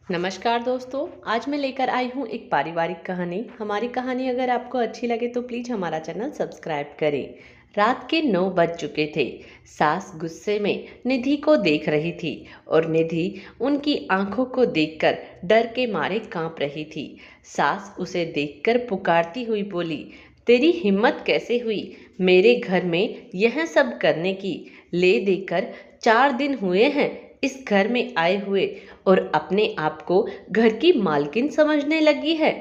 नमस्कार दोस्तों। आज मैं लेकर आई हूँ एक पारिवारिक कहानी। हमारी कहानी अगर आपको अच्छी लगे तो प्लीज़ हमारा चैनल सब्सक्राइब करें। रात के 9 बज चुके थे। सास गुस्से में निधि को देख रही थी और निधि उनकी आंखों को देखकर डर के मारे कांप रही थी। सास उसे देखकर पुकारती हुई बोली, तेरी हिम्मत कैसे हुई मेरे घर में यह सब करने की? ले देकर 4 दिन हुए हैं इस घर में आए हुए और अपने आप को घर की मालकिन समझने लगी है।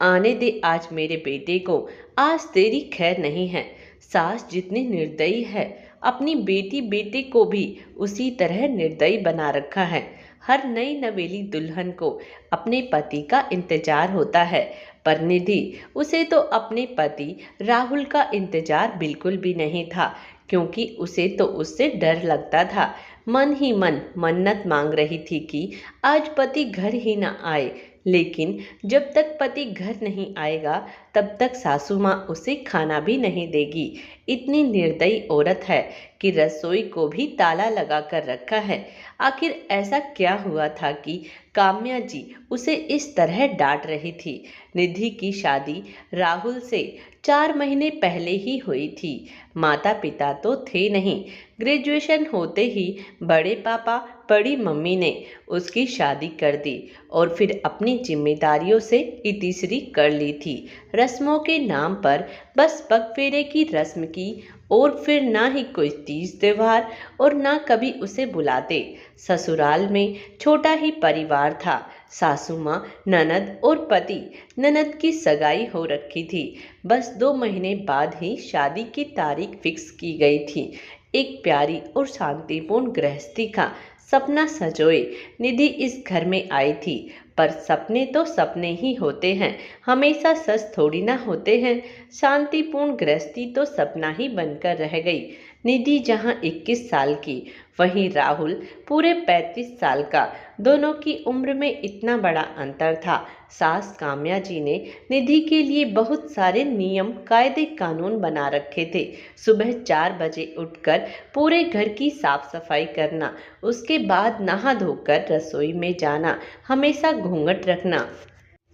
आने दे आज मेरे बेटे को, आज तेरी खैर नहीं है। सास जितनी निर्दयी है, अपनी बेटी बेटे को भी उसी तरह निर्दयी बना रखा है। हर नई नवेली दुल्हन को अपने पति का इंतजार होता है, पर निधि उसे तो अपने पति राहुल का इंतजार बिल्कुल भी नहीं था, क्योंकि उसे तो उससे डर लगता था। मन ही मन मन्नत मांग रही थी कि आज पति घर ही ना आए, लेकिन जब तक पति घर नहीं आएगा तब तक सासू माँ उसे खाना भी नहीं देगी। इतनी निर्दयी औरत है कि रसोई को भी ताला लगा कर रखा है। आखिर ऐसा क्या हुआ था कि काम्या जी उसे इस तरह डांट रही थी? निधि की शादी राहुल से 4 महीने पहले ही हुई थी। माता पिता तो थे नहीं। ग्रेजुएशन होते ही बड़े पापा बड़ी मम्मी ने उसकी शादी कर दी और फिर अपनी जिम्मेदारियों से इतीसरी कर ली थी। रस्मों के नाम पर बस पगफेरे की रस्म की, और फिर ना ही कोई तीज त्योहार और ना कभी उसे बुलाते। ससुराल में छोटा ही परिवार था। सासू माँ, ननद और पति। ननद की सगाई हो रखी थी। बस 2 महीने बाद ही शादी की तारीख फिक्स की गई थी। एक प्यारी और शांतिपूर्ण गृहस्थी का सपना सजोए निधि इस घर में आई थी। पर सपने तो सपने ही होते हैं, हमेशा सच थोड़ी ना होते हैं। शांतिपूर्ण गृहस्थी तो सपना ही बनकर रह गई। निधि जहां 21 साल की, वहीं राहुल पूरे 35 साल का। दोनों की उम्र में इतना बड़ा अंतर था। सास काम्या जी ने निधि के लिए बहुत सारे नियम कायदे कानून बना रखे थे। सुबह 4 बजे उठकर पूरे घर की साफ सफाई करना, उसके बाद नहा धोकर रसोई में जाना, हमेशा घूंघट रखना।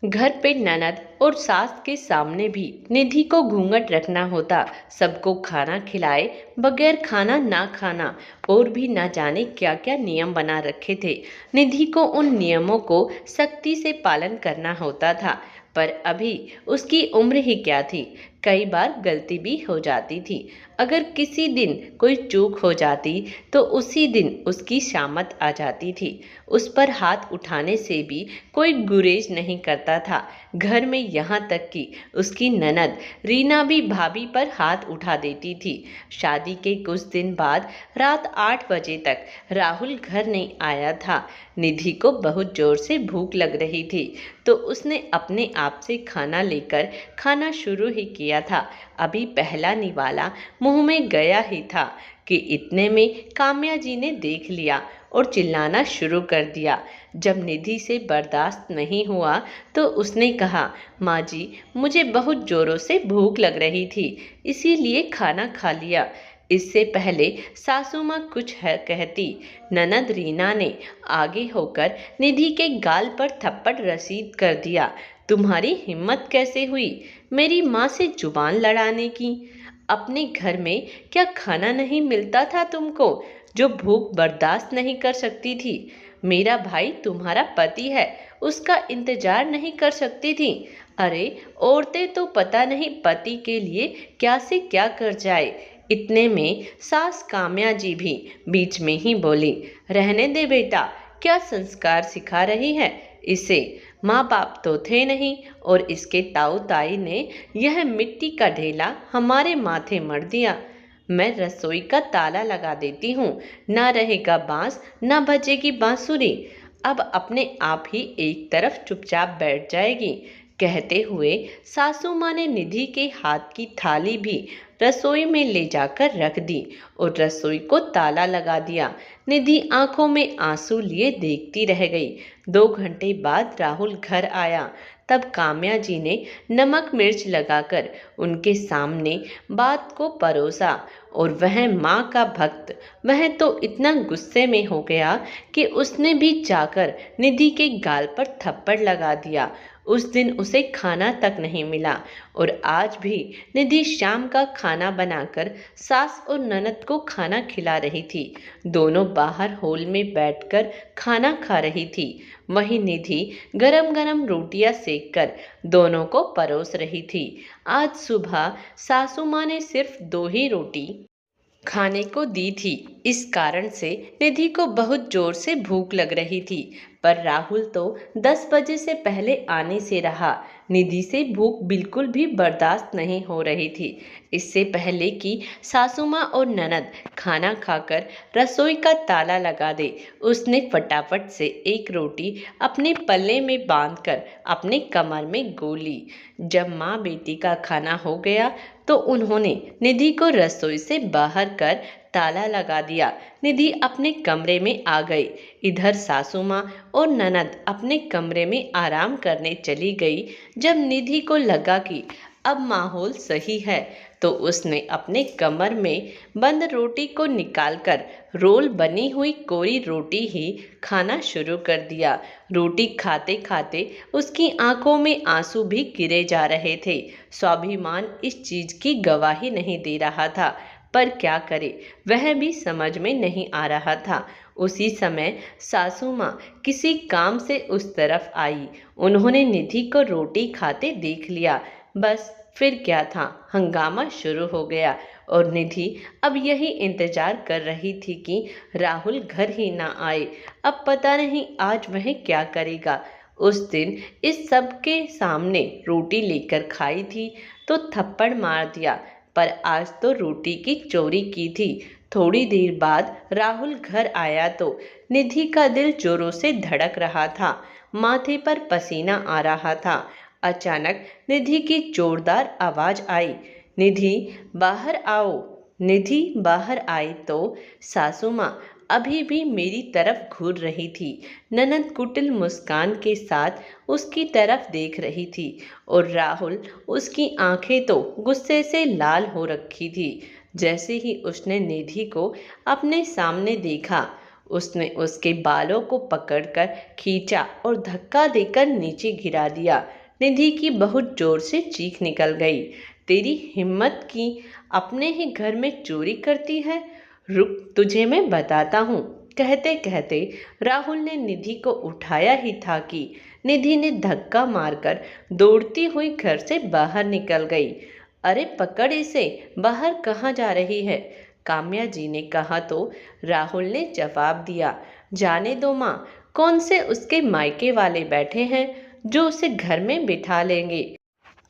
घर पे ननद और सास के सामने भी निधि को घूंघट रखना होता। सबको खाना खिलाए बगैर खाना ना खाना, और भी ना जाने क्या क्या नियम बना रखे थे। निधि को उन नियमों को सख्ती से पालन करना होता था। पर अभी उसकी उम्र ही क्या थी, कई बार गलती भी हो जाती थी। अगर किसी दिन कोई चूक हो जाती तो उसी दिन उसकी शामत आ जाती थी। उस पर हाथ उठाने से भी कोई गुरेज नहीं करता था। घर में यहाँ तक कि उसकी ननद रीना भी भाभी पर हाथ उठा देती थी। शादी के कुछ दिन बाद रात 8 बजे तक राहुल घर नहीं आया था। निधि को बहुत जोर से भूख लग रही थी, तो उसने अपने आप से खाना लेकर खाना शुरू ही किया था। अभी पहला निवाला मुंह में गया ही था कि इतने में काम्या जी ने देख लिया और चिल्लाना शुरू कर दिया। जब निधि से बर्दाश्त नहीं हुआ तो उसने कहा, माँ जी, मुझे बहुत जोरों से भूख लग रही थी, इसीलिए खाना खा लिया। इससे पहले सासू माँ कुछ है कहती, ननद रीना ने आगे होकर निधि के गाल पर थप्पड़ रसीद कर दिया। तुम्हारी हिम्मत कैसे हुई मेरी माँ से जुबान लड़ाने की? अपने घर में क्या खाना नहीं मिलता था तुमको, जो भूख बर्दाश्त नहीं कर सकती थी? मेरा भाई तुम्हारा पति है, उसका इंतजार नहीं कर सकती थी? अरे, औरतें तो पता नहीं पति के लिए क्या से क्या कर जाए। इतने में सास काम्या जी भी बीच में ही बोली, रहने दे बेटा, क्या संस्कार सिखा रही है इसे? माँ बाप तो थे नहीं, और इसके ताऊ ताई ने यह मिट्टी का ढेला हमारे माथे मढ़ दिया। मैं रसोई का ताला लगा देती हूँ, ना रहेगा बांस ना बजेगी बांसुरी। अब अपने आप ही एक तरफ चुपचाप बैठ जाएगी। कहते हुए सासू माँ ने निधि के हाथ की थाली भी रसोई में ले जाकर रख दी और रसोई को ताला लगा दिया। निधि आंखों में आंसू लिए देखती रह गई। 2 घंटे बाद राहुल घर आया। तब काम्या जी ने नमक मिर्च लगाकर उनके सामने बात को परोसा और वह माँ का भक्त वह तो इतना गुस्से में हो गया कि उसने भी जाकर निधि के गाल पर थप्पड़ लगा दिया। उस दिन उसे खाना तक नहीं मिला और आज भी निधि शाम का खाना बनाकर सास और ननद को खाना खिला रही थी। दोनों बाहर हॉल में बैठकर खाना खा रही थी। वहीं निधि गरम गरम रोटियां सेककर दोनों को परोस रही थी। आज सुबह सासू माँ ने सिर्फ 2 ही रोटी खाने को दी थी। इस कारण से निधि को बहुत जोर से भूख लग रही थी, पर राहुल तो 10 बजे से पहले आने से रहा। निधि से भूख बिल्कुल भी बर्दाश्त नहीं हो रही थी। इससे पहले कि सासू माँ और ननद खाना खाकर रसोई का ताला लगा दे, उसने फटाफट से एक रोटी अपने पल्ले में बांधकर अपने कमर में गोल ली। जब माँ बेटी का खाना हो गया तो उन्होंने निधि को रसोई से बाहर कर ताला लगा दिया। निधि अपने कमरे में आ गई। इधर सासू माँ और ननद अपने कमरे में आराम करने चली गई। जब निधि को लगा कि अब माहौल सही है तो उसने अपने कमर में बंद रोटी को निकालकर रोल बनी हुई कोरी रोटी ही खाना शुरू कर दिया। रोटी खाते खाते उसकी आंखों में आंसू भी गिरे जा रहे थे। स्वाभिमान इस चीज की गवाही नहीं दे रहा था, पर क्या करे वह भी समझ में नहीं आ रहा था। उसी समय सासू माँ किसी काम से उस तरफ आई। उन्होंने निधि को रोटी खाते देख लिया। बस फिर क्या था, हंगामा शुरू हो गया और निधि अब यही इंतजार कर रही थी कि राहुल घर ही ना आए। अब पता नहीं आज वह क्या करेगा। उस दिन इस सब के सामने रोटी लेकर खाई थी तो थप्पड़ मार दिया, पर आज तो रोटी की चोरी की थी। थोड़ी देर बाद राहुल घर आया तो निधि का दिल जोरों से धड़क रहा था, माथे पर पसीना आ रहा था। अचानक निधि की जोरदार आवाज आई, निधि बाहर आओ। निधि बाहर आई तो सासू माँ अभी भी मेरी तरफ घूर रही थी। ननद कुटिल मुस्कान के साथ उसकी तरफ देख रही थी और राहुल उसकी आंखें तो गुस्से से लाल हो रखी थी। जैसे ही उसने निधि को अपने सामने देखा, उसने उसके बालों को पकड़कर खींचा और धक्का देकर नीचे गिरा दिया। निधि की बहुत जोर से चीख निकल गई, तेरी हिम्मत की अपने ही घर में चोरी करती है, रुक तुझे मैं बताता हूँ। कहते कहते राहुल ने निधि को उठाया ही था कि निधि ने धक्का मारकर दौड़ती हुई घर से बाहर निकल गई। अरे पकड़ इसे, बाहर कहाँ जा रही है? काम्या जी ने कहा तो राहुल ने जवाब दिया, जाने दो माँ, कौन से उसके मायके वाले बैठे हैं जो उसे घर में बिठा लेंगे,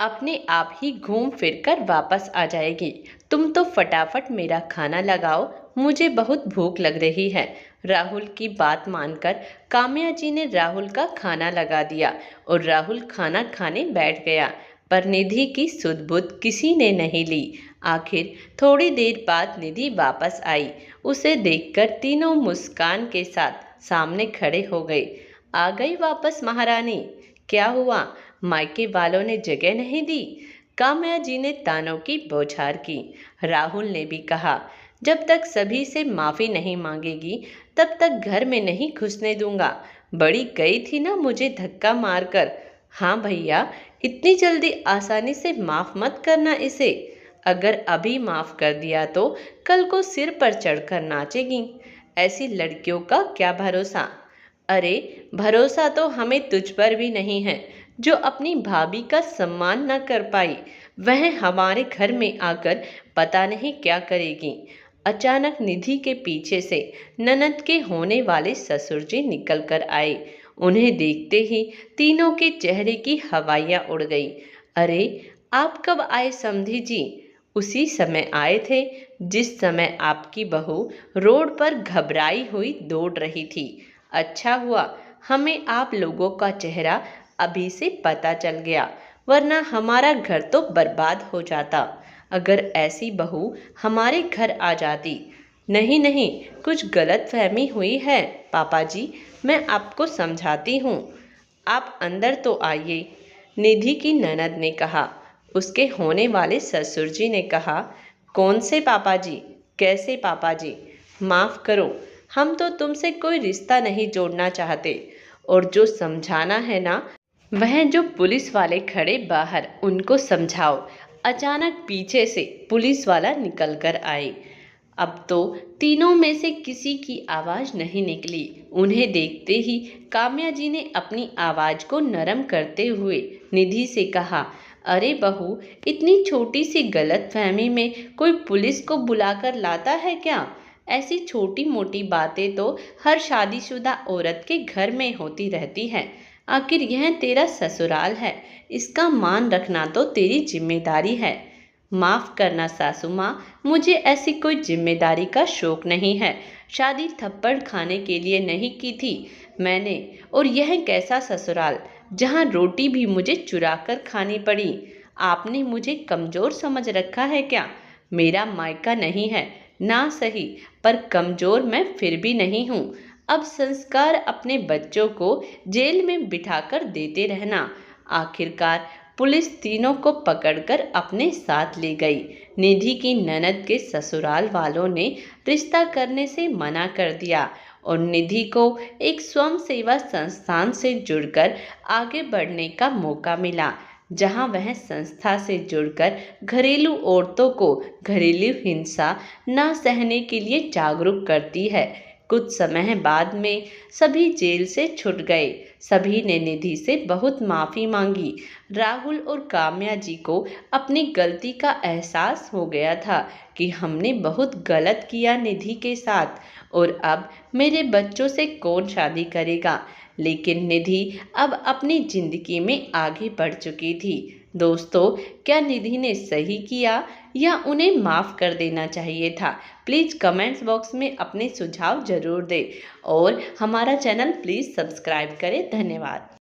अपने आप ही घूम फिर कर वापस आ जाएगी। तुम तो फटाफट मेरा खाना लगाओ, मुझे बहुत भूख लग रही है। राहुल की बात मानकर काम्या जी ने राहुल का खाना लगा दिया और राहुल खाना खाने बैठ गया, पर निधि की सुध बुध किसी ने नहीं ली। आखिर थोड़ी देर बाद निधि वापस आई। उसे देखकर तीनों मुस्कान के साथ सामने खड़े हो गए। आ गई वापस महारानी? क्या हुआ, मायके वालों ने जगह नहीं दी? काम्या जी ने तानों की बौछार की। राहुल ने भी कहा, जब तक सभी से माफी नहीं मांगेगी तब तक घर में नहीं घुसने दूंगा। बड़ी गई थी ना मुझे धक्का मारकर। हाँ भैया, इतनी जल्दी आसानी से माफ मत करना इसे। अगर अभी माफ कर दिया तो कल को सिर पर चढ़कर नाचेगी। ऐसी लड़कियों का क्या भरोसा? अरे भरोसा तो हमें तुझ पर भी नहीं है, जो अपनी भाभी का सम्मान न कर पाई, वह हमारे घर में आकर पता नहीं क्या करेगी। अचानक निधि के पीछे से ननद के होने वाले ससुर जी निकल कर आए। उन्हें देखते ही तीनों के चेहरे की हवाइयाँ उड़ गई। अरे आप कब आए समधी जी? उसी समय आए थे जिस समय आपकी बहू रोड पर घबराई हुई दौड़ रही थी। अच्छा हुआ हमें आप लोगों का चेहरा अभी से पता चल गया, वरना हमारा घर तो बर्बाद हो जाता। अगर ऐसी बहू हमारे घर आ जाती नहीं नहीं, कुछ गलतफहमी हुई है पापा जी, मैं आपको समझाती हूँ। आप अंदर तो आइए, निधि की ननद ने कहा। उसके होने वाले ससुर जी ने कहा, कौन से पापा जी, कैसे पापा जी? माफ़ करो, हम तो तुमसे कोई रिश्ता नहीं जोड़ना चाहते, और जो समझाना है ना, वह जो पुलिस वाले खड़े बाहर उनको समझाओ। अचानक पीछे से पुलिस वाला निकल कर आए। अब तो तीनों में से किसी की आवाज़ नहीं निकली। उन्हें देखते ही काम्या जी ने अपनी आवाज़ को नरम करते हुए निधि से कहा, अरे बहू, इतनी छोटी सी गलतफहमी में कोई पुलिस को बुलाकर लाता है क्या? ऐसी छोटी मोटी बातें तो हर शादीशुदा औरत के घर में होती रहती हैं। आखिर यह तेरा ससुराल है, इसका मान रखना तो तेरी जिम्मेदारी है। माफ़ करना सासू माँ, मुझे ऐसी कोई जिम्मेदारी का शौक नहीं है। शादी थप्पड़ खाने के लिए नहीं की थी मैंने। और यह कैसा ससुराल, जहाँ रोटी भी मुझे चुरा कर खानी पड़ी। आपने मुझे कमज़ोर समझ रखा है क्या? मेरा मायका नहीं है ना सही, पर कमज़ोर मैं फिर भी नहीं हूँ। अब संस्कार अपने बच्चों को जेल में बिठाकर देते रहना। आखिरकार पुलिस तीनों को पकड़कर अपने साथ ले गई। निधि की ननद के ससुराल वालों ने रिश्ता करने से मना कर दिया और निधि को एक स्वयं सेवा संस्थान से जुड़कर आगे बढ़ने का मौका मिला, जहां वह संस्था से जुड़कर घरेलू औरतों को घरेलू हिंसा न सहने के लिए जागरूक करती है। कुछ समय बाद में सभी जेल से छूट गए। सभी ने निधि से बहुत माफ़ी मांगी। राहुल और काम्या जी को अपनी गलती का एहसास हो गया था कि हमने बहुत गलत किया निधि के साथ, और अब मेरे बच्चों से कौन शादी करेगा। लेकिन निधि अब अपनी जिंदगी में आगे बढ़ चुकी थी। दोस्तों, क्या निधि ने सही किया या उन्हें माफ़ कर देना चाहिए था? प्लीज़ कमेंट्स बॉक्स में अपने सुझाव ज़रूर दें और हमारा चैनल प्लीज़ सब्सक्राइब करें। धन्यवाद।